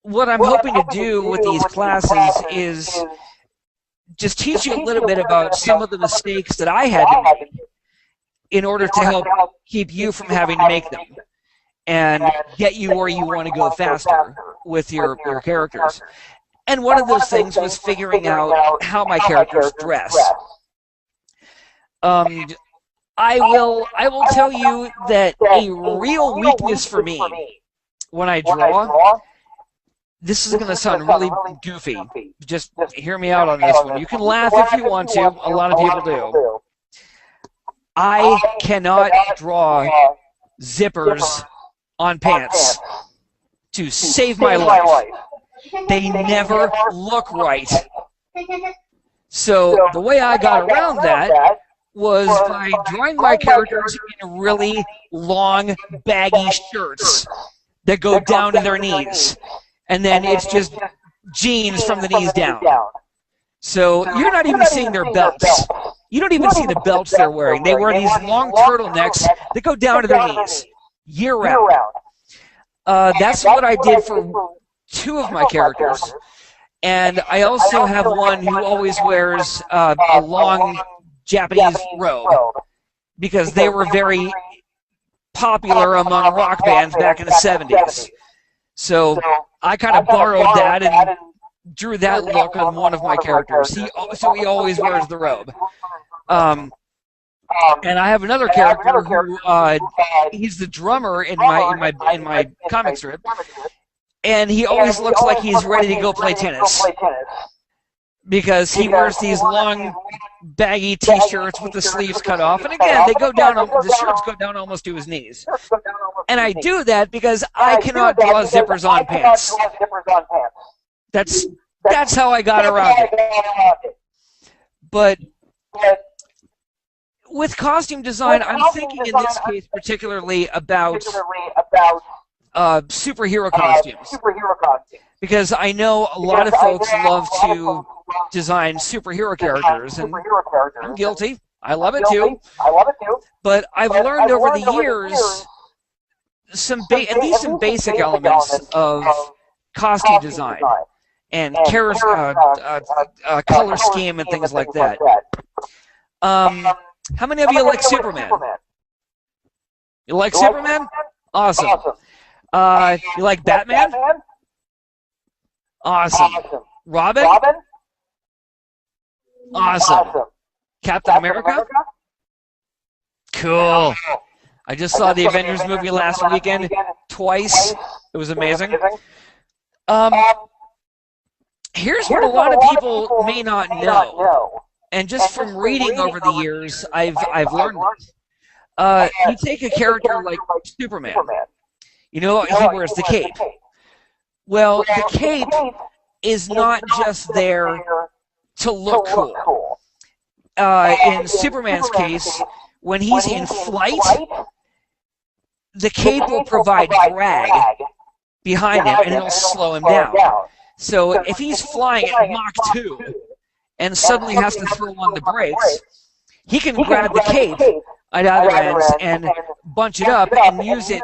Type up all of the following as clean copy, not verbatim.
what I'm hoping to do with these classes is just teach you a little bit about some of the mistakes that I had to make in order to help keep you from having to make them and get you where you want to go faster with your characters. And one of those things was figuring out how my characters dress. I will tell you that a real weakness for me when I draw, this is going to sound really goofy. Just hear me out on this one. You can laugh if you want to. A lot of people do. I cannot draw zippers on pants to save my life. They never look right. So the way I got around that was by drawing my characters in really long, baggy shirts that go down to their knees. And then it's just jeans from the knees down. So you're not even seeing their belts. You don't even see the belts they're wearing. They wear these long turtlenecks that go down to their knees year-round. That's what I did for 2 of my characters. And I also have one who always wears a long Japanese robe because they were very popular among rock bands back in the 70s. So I kind of borrowed that and drew that look on one of my characters. So he always wears the robe. And I have another character who he's the drummer in my comic strip, and he always looks like he's ready to go play tennis because he wears these long, baggy T-shirts with the sleeves cut off, and again, they go down. The shirts go down almost to his knees. And I do that because I cannot draw zippers on pants. That's how I got around it. But with costume design, I'm thinking in this case particularly about superhero costumes. Because I know a lot of folks love to design superhero characters, and I'm guilty. I love it too. But I've learned over the years at least some basic elements of costume design and color scheme and things like that. How many of you like Superman? You like Superman? Awesome. You like Batman? Awesome. Robin? Awesome. Captain America? Cool. I just saw the Avengers movie last weekend twice. It was amazing. Here's what a lot of people may not know, and just from reading over the years, I've learned this. You take a character like Superman. You know, he wears the cape. Well, the cape is not just there to look cool. In Superman's case, when he's in flight, the cape will provide drag behind him, and it'll slow him down. So if he's flying at Mach 2 and suddenly has to throw on the brakes, he can grab the cape at either ends and bunch it up and use it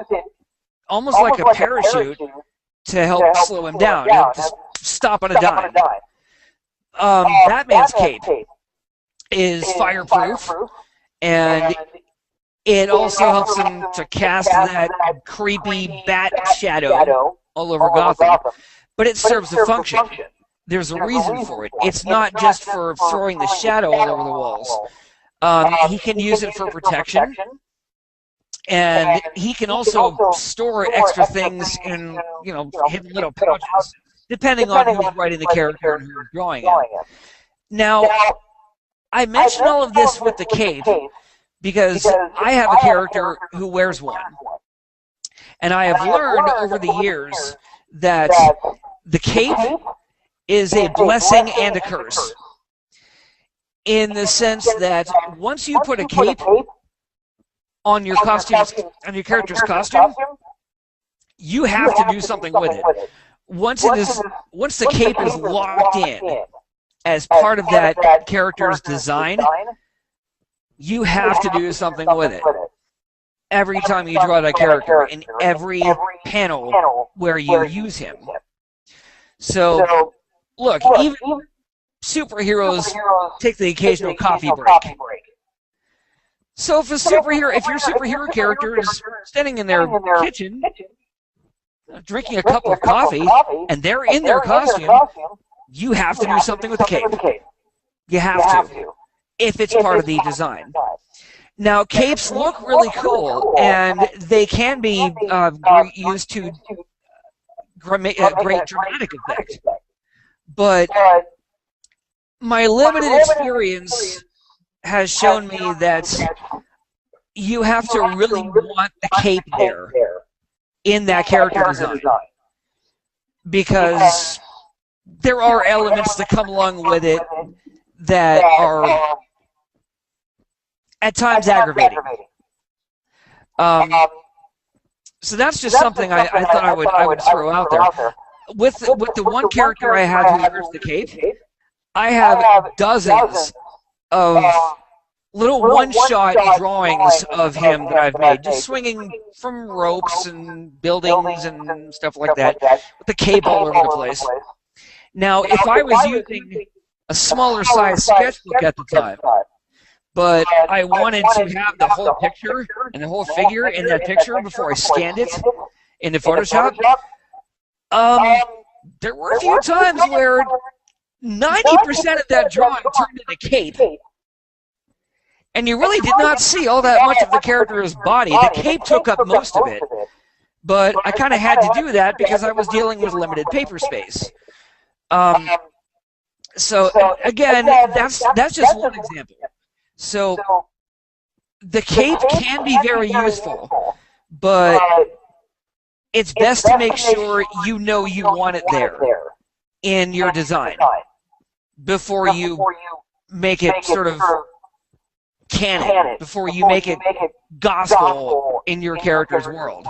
almost like a parachute to help slow him down. He'll just stop on a dime. Batman's cape is fireproof, and it also helps him to cast that creepy bat shadow all over Gotham. But it serves a function. There's a reason for it. It's not just for throwing the shadow all over the walls. He can use it for protection, and he can also store extra things in, hidden little pouches, depending on who's writing the character and who's drawing it. Now, I mention all of this with the cape because I have a character who wears one. And I have learned over the years that the cape is a blessing and a curse, in the sense that once you put a cape on your character's costume, you have to do something with it. Once the cape is locked in as part of that character's design, you have to do something with it. Every time you draw that character, in every panel where you use him. So, look, even superheroes take the occasional coffee break. So if your superhero character is standing in their kitchen, drinking a cup of coffee, and they're in their costume, you have to do something with the cape. You have to, if it's part of the design. Now, capes look really cool, and they can be used to great dramatic effect. But my limited experience has shown me that you have to really want the cape there in that character design, because there are elements that come along with it that are at times aggravating. So that's just something I thought I would throw out there. With the one character I have who wears the cape, I have dozens of little one-shot drawings of him that I've made, just swinging from ropes and buildings and stuff like that, with the cape all over the place. Now, if I was using a smaller size sketchbook at the time, but I wanted to have the whole picture and the whole figure in that picture before I scanned it into Photoshop, there were a few times where 90% of that drawing turned into cape. And you really did not see all that much of the character's body. The cape took up most of it. But I kind of had to do that because I was dealing with limited paper space. So, again, that's just one example. So, the cape can be very useful, but it's best to make sure you know you want it there in your design before you make it sort of canon, before you make it gospel in your character's world.